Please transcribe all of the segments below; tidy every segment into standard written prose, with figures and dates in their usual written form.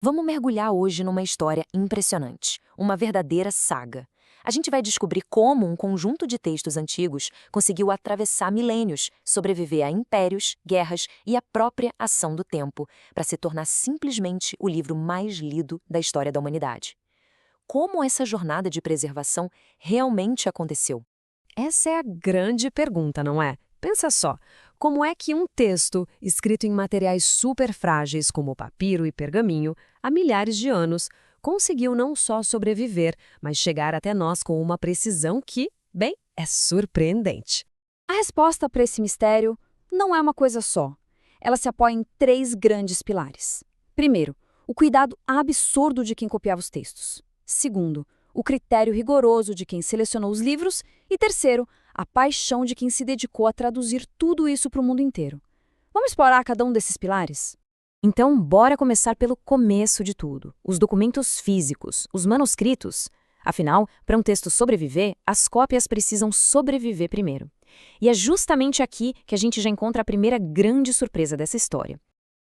Vamos mergulhar hoje numa história impressionante, uma verdadeira saga. A gente vai descobrir como um conjunto de textos antigos conseguiu atravessar milênios, sobreviver a impérios, guerras e a própria ação do tempo, para se tornar simplesmente o livro mais lido da história da humanidade. Como essa jornada de preservação realmente aconteceu? Essa é a grande pergunta, não é? Pensa só, como é que um texto, escrito em materiais super frágeis como papiro e pergaminho, há milhares de anos, conseguiu não só sobreviver, mas chegar até nós com uma precisão que, bem, é surpreendente. A resposta para esse mistério não é uma coisa só. Ela se apoia em três grandes pilares. Primeiro, o cuidado absurdo de quem copiava os textos. Segundo, o critério rigoroso de quem selecionou os livros. E terceiro, a paixão de quem se dedicou a traduzir tudo isso para o mundo inteiro. Vamos explorar cada um desses pilares? Então, bora começar pelo começo de tudo, os documentos físicos, os manuscritos. Afinal, para um texto sobreviver, as cópias precisam sobreviver primeiro. E é justamente aqui que a gente já encontra a primeira grande surpresa dessa história.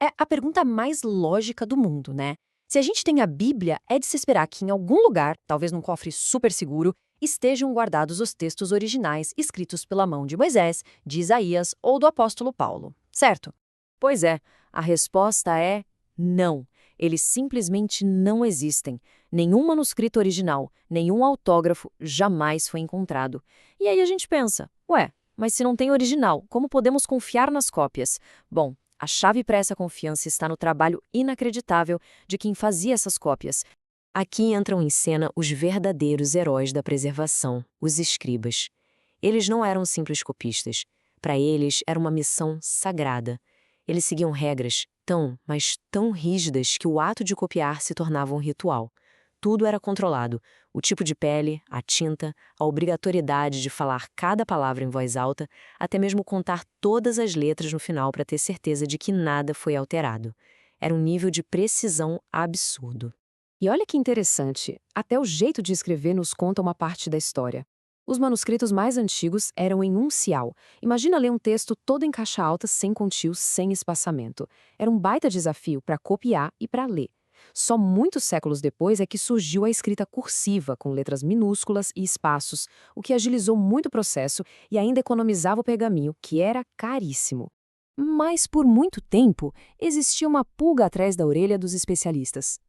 É a pergunta mais lógica do mundo, né? Se a gente tem a Bíblia, é de se esperar que em algum lugar, talvez num cofre super seguro, estejam guardados os textos originais escritos pela mão de Moisés, de Isaías ou do apóstolo Paulo, certo? Pois é, a resposta é não. Eles simplesmente não existem. Nenhum manuscrito original, nenhum autógrafo jamais foi encontrado. E aí a gente pensa, ué, mas se não tem original, como podemos confiar nas cópias? Bom, a chave para essa confiança está no trabalho inacreditável de quem fazia essas cópias. Aqui entram em cena os verdadeiros heróis da preservação, os escribas. Eles não eram simples copistas. Para eles, era uma missão sagrada. Eles seguiam regras mas tão rígidas que o ato de copiar se tornava um ritual. Tudo era controlado: o tipo de pele, a tinta, a obrigatoriedade de falar cada palavra em voz alta, até mesmo contar todas as letras no final para ter certeza de que nada foi alterado. Era um nível de precisão absurdo. E olha que interessante, até o jeito de escrever nos conta uma parte da história. Os manuscritos mais antigos eram em uncial. Imagina ler um texto todo em caixa alta, sem contios, sem espaçamento. Era um baita desafio para copiar e para ler. Só muitos séculos depois é que surgiu a escrita cursiva, com letras minúsculas e espaços, o que agilizou muito o processo e ainda economizava o pergaminho, que era caríssimo. Mas por muito tempo, existia uma pulga atrás da orelha dos especialistas.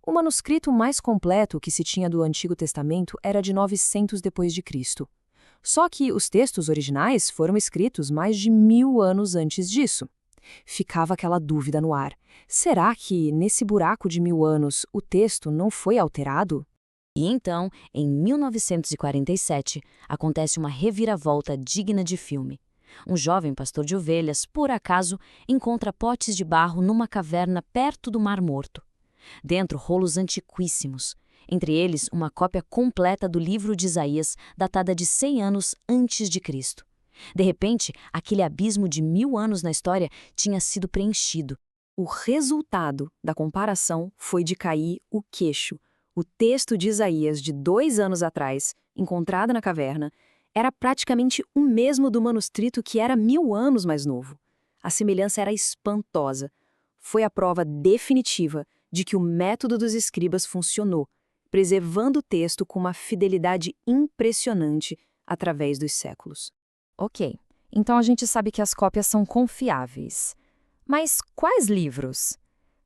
O manuscrito mais completo que se tinha do Antigo Testamento era de 900 d.C. Só que os textos originais foram escritos mais de 1000 anos antes disso. Ficava aquela dúvida no ar. Será que, nesse buraco de 1000 anos, o texto não foi alterado? E então, em 1947, acontece uma reviravolta digna de filme. Um jovem pastor de ovelhas, por acaso, encontra potes de barro numa caverna perto do Mar Morto. Dentro, rolos antiquíssimos. Entre eles, uma cópia completa do livro de Isaías, datada de 100 anos antes de Cristo. De repente, aquele abismo de 1000 anos na história tinha sido preenchido. O resultado da comparação foi de cair o queixo. O texto de Isaías de 2 anos atrás, encontrado na caverna, era praticamente o mesmo do manuscrito que era 1000 anos mais novo. A semelhança era espantosa. Foi a prova definitiva de que o método dos escribas funcionou, preservando o texto com uma fidelidade impressionante através dos séculos. Ok, então a gente sabe que as cópias são confiáveis. Mas quais livros?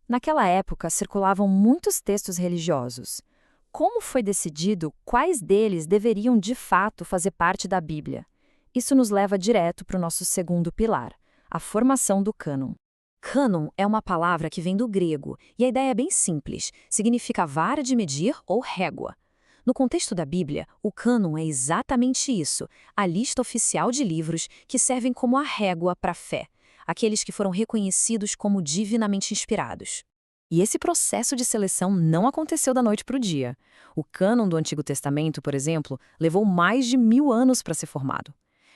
Naquela época circulavam muitos textos religiosos. Como foi decidido quais deles deveriam de fato fazer parte da Bíblia? Isso nos leva direto para o nosso segundo pilar, a formação do cânon. Cânon é uma palavra que vem do grego, e a ideia é bem simples, significa vara de medir ou régua. No contexto da Bíblia, o cânon é exatamente isso, a lista oficial de livros que servem como a régua para a fé, aqueles que foram reconhecidos como divinamente inspirados. E esse processo de seleção não aconteceu da noite para o dia. O cânon do Antigo Testamento, por exemplo, levou mais de 1000 anos para ser formado.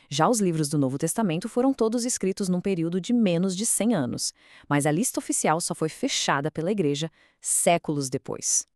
Já os livros do Novo Testamento foram todos escritos num período de menos de 100 anos, mas a lista oficial só foi fechada pela Igreja séculos depois.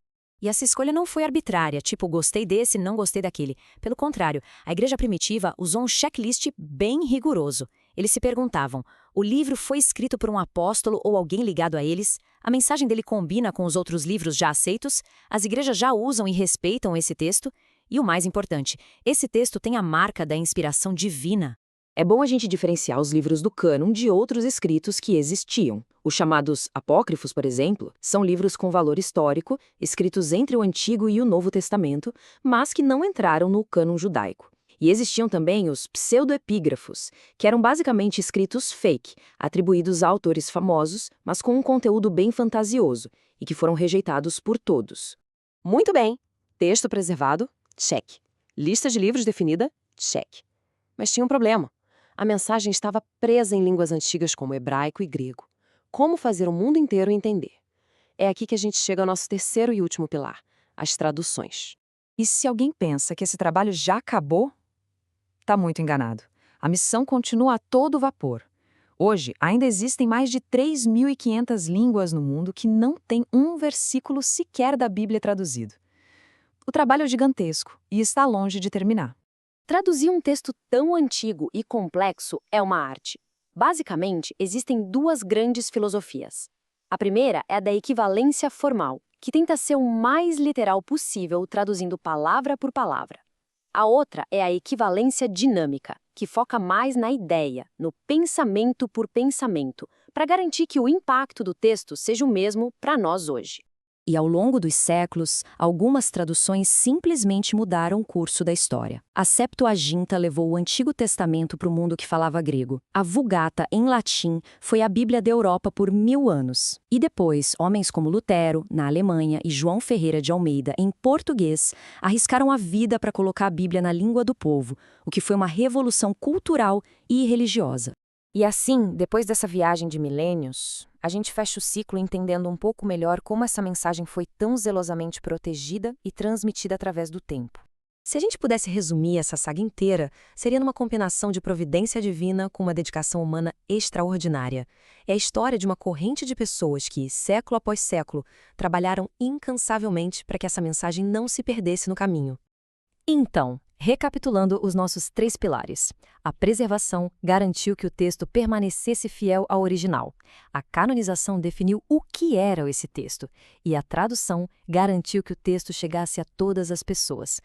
E essa escolha não foi arbitrária, tipo gostei desse, não gostei daquele. Pelo contrário, a Igreja primitiva usou um checklist bem rigoroso. Eles se perguntavam, O livro foi escrito por um apóstolo ou alguém ligado a eles? A mensagem dele combina com os outros livros já aceitos? As igrejas já usam e respeitam esse texto? E o mais importante, esse texto tem a marca da inspiração divina. É bom a gente diferenciar os livros do cânon de outros escritos que existiam. Os chamados apócrifos, por exemplo, são livros com valor histórico, escritos entre o Antigo e o Novo Testamento, mas que não entraram no cânon judaico. E existiam também os pseudoepígrafos, que eram basicamente escritos fake, atribuídos a autores famosos, mas com um conteúdo bem fantasioso, e que foram rejeitados por todos. Muito bem! Texto preservado? Check. Lista de livros definida? Check. Mas tinha um problema. A mensagem estava presa em línguas antigas como hebraico e grego. Como fazer o mundo inteiro entender? É aqui que a gente chega ao nosso terceiro e último pilar, as traduções. E se alguém pensa que esse trabalho já acabou, está muito enganado. A missão continua a todo vapor. Hoje, ainda existem mais de 3.500 línguas no mundo que não têm um versículo sequer da Bíblia traduzido. O trabalho é gigantesco e está longe de terminar. Traduzir um texto tão antigo e complexo é uma arte. Basicamente, existem duas grandes filosofias. A primeira é a da equivalência formal, que tenta ser o mais literal possível, traduzindo palavra por palavra. A outra é a equivalência dinâmica, que foca mais na ideia, no pensamento por pensamento, para garantir que o impacto do texto seja o mesmo para nós hoje. E ao longo dos séculos, algumas traduções simplesmente mudaram o curso da história. A Septuaginta levou o Antigo Testamento para o mundo que falava grego. A Vulgata, em latim, foi a Bíblia da Europa por 1000 anos. E depois, homens como Lutero, na Alemanha, e João Ferreira de Almeida, em português, arriscaram a vida para colocar a Bíblia na língua do povo, o que foi uma revolução cultural e religiosa. E assim, depois dessa viagem de milênios, a gente fecha o ciclo entendendo um pouco melhor como essa mensagem foi tão zelosamente protegida e transmitida através do tempo. Se a gente pudesse resumir essa saga inteira, seria numa combinação de providência divina com uma dedicação humana extraordinária. É a história de uma corrente de pessoas que, século após século, trabalharam incansavelmente para que essa mensagem não se perdesse no caminho. Então, recapitulando os nossos 3 pilares. A preservação garantiu que o texto permanecesse fiel ao original. A canonização definiu o que era esse texto. E a tradução garantiu que o texto chegasse a todas as pessoas.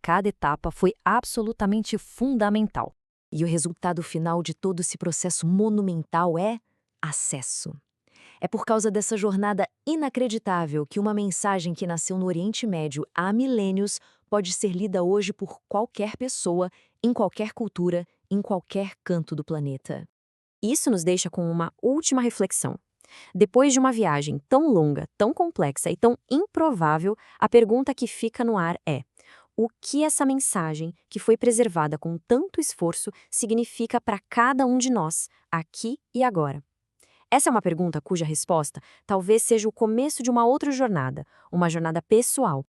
Cada etapa foi absolutamente fundamental. E o resultado final de todo esse processo monumental é acesso. É por causa dessa jornada inacreditável que uma mensagem que nasceu no Oriente Médio há milênios pode ser lida hoje por qualquer pessoa, em qualquer cultura, em qualquer canto do planeta. Isso nos deixa com uma última reflexão. Depois de uma viagem tão longa, tão complexa e tão improvável, a pergunta que fica no ar é: o que essa mensagem, que foi preservada com tanto esforço, significa para cada um de nós, aqui e agora? Essa é uma pergunta cuja resposta talvez seja o começo de uma outra jornada, uma jornada pessoal,